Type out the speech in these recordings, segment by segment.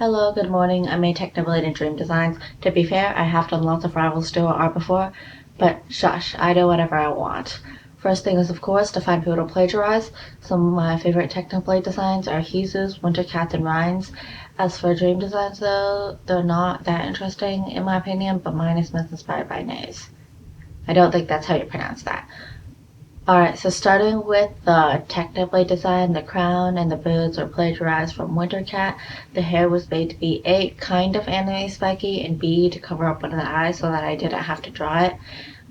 Hello, good morning. I made Technoblade and Dream designs. To be fair, I have done lots of rival store art before, but shush, I do whatever I want. First thing is, of course, to find people to plagiarize. Some of my favorite Technoblade designs are Hizu's, Winter Cats, and Ryan's. As for Dream designs, though, they're not that interesting in my opinion, but mine is most inspired by Nays. I don't think that's how you pronounce that. Alright, so starting with the Technoblade design, the crown and the boots were plagiarized from Winter Cat. The hair was made to be A, kind of anime spiky, and B, to cover up one of the eyes so that I didn't have to draw it.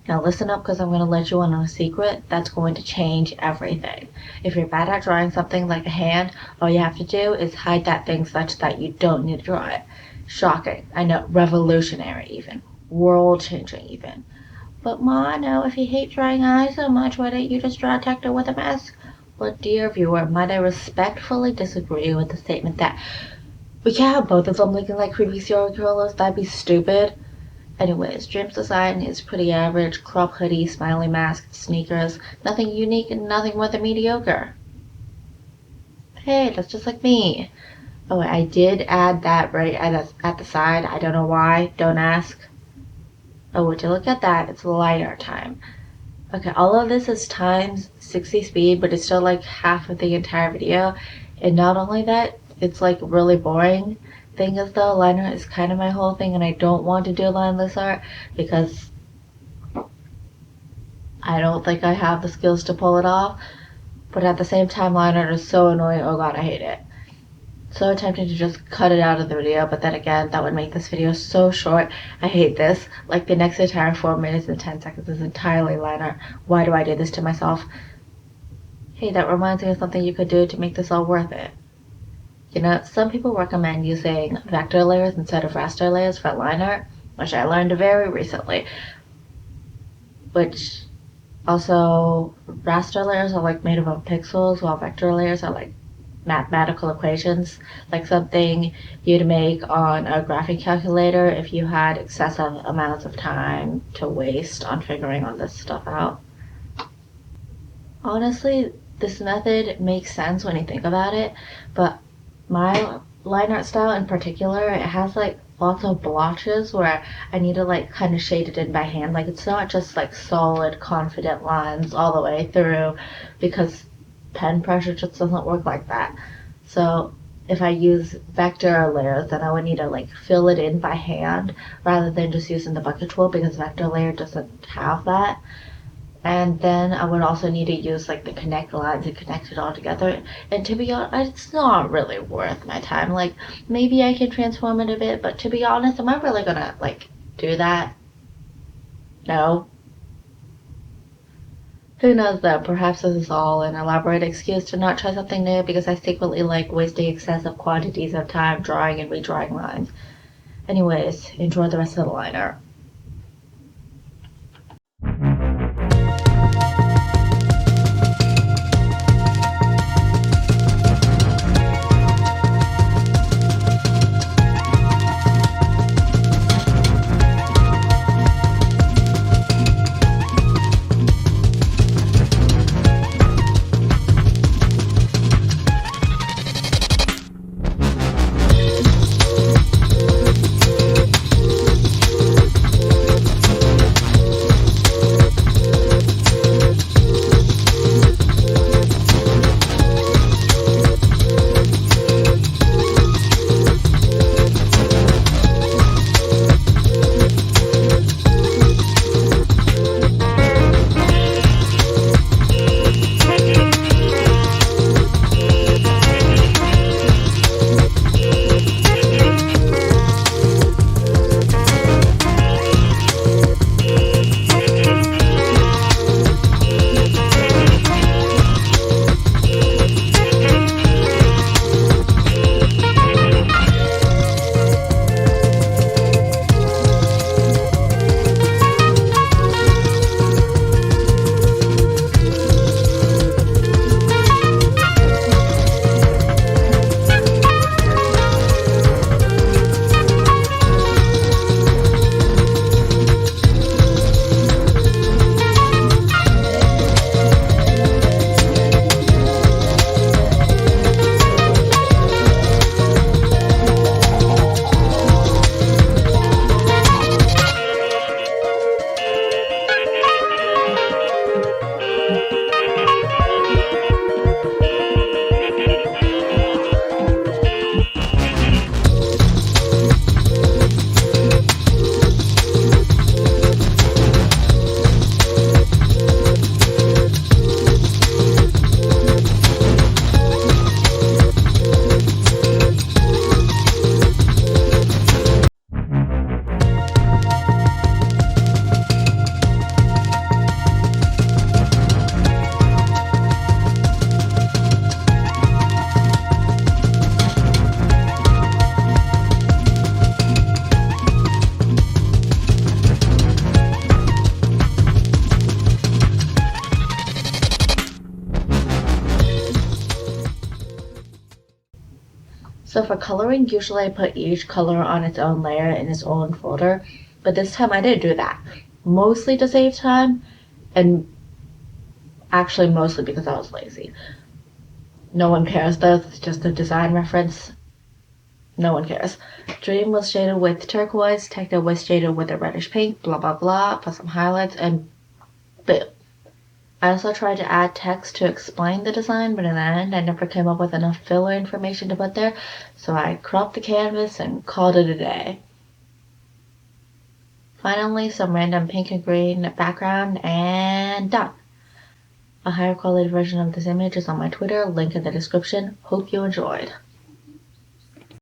Now listen up, because I'm going to let you in on a secret that's going to change everything. If you're bad at drawing something like a hand, all you have to do is hide that thing such that you don't need to draw it. Shocking. I know, revolutionary even. World-changing even. But Ma, no, if you hate drawing eyes so much, why don't you just draw a techno with a mask? Well, dear viewer, might I respectfully disagree with the statement that we can't have both of them looking like creepy serial killers? That'd be stupid. Anyways, Dream's design is pretty average. Crop hoodie, smiley mask, sneakers. Nothing unique and nothing more than mediocre. Hey, that's just like me. Oh, I did add that right at the side. I don't know why. Don't ask. Oh, would you look at that? It's lighter time. Okay, all of this is times 60 speed, but it's still like half of the entire video. And not only that, it's like really boring. Thing is though, liner is kind of my whole thing, and I don't want to do lineless art because I don't think I have the skills to pull it off. But at the same time, liner is so annoying. Oh god, I hate it. So tempted to just cut it out of the video, but then again, that would make this video so short. I hate this. Like, the next entire 4 minutes and 10 seconds is entirely liner. Why do I do this to myself? Hey, that reminds me of something you could do to make this all worth it. You know, some people recommend using vector layers instead of raster layers for liner, which I learned very recently. Which, also, raster layers are like made up of pixels, while vector layers are like mathematical equations, like something you'd make on a graphing calculator if you had excessive amounts of time to waste on figuring all this stuff out. Honestly, this method makes sense when you think about it, but my line art style in particular, it has like lots of blotches where I need to like kind of shade it in by hand. Like, it's not just like solid confident lines all the way through, because pen pressure just doesn't work like that. So if I use vector layers, then I would need to like fill it in by hand rather than just using the bucket tool, because vector layer doesn't have that. And then I would also need to use like the connect lines and connect it all together. And to be honest, it's not really worth my time. Like, maybe I can transform it a bit, but to be honest, am I really gonna like do that? No. Who knows though, perhaps this is all an elaborate excuse to not try something new, because I secretly like wasting excessive quantities of time drawing and redrawing lines. Anyways, enjoy the rest of the liner. So for coloring, usually I put each color on its own layer in its own folder, but this time I didn't do that. Mostly to save time, and actually mostly because I was lazy. No one cares though, it's just a design reference. No one cares. Dream was shaded with turquoise, Techno was shaded with a reddish pink, blah blah blah, put some highlights, and boom. I also tried to add text to explain the design, but in the end I never came up with enough filler information to put there, so I cropped the canvas and called it a day. Finally, some random pink and green background, and done. A higher quality version of this image is on my Twitter, link in the description. Hope you enjoyed.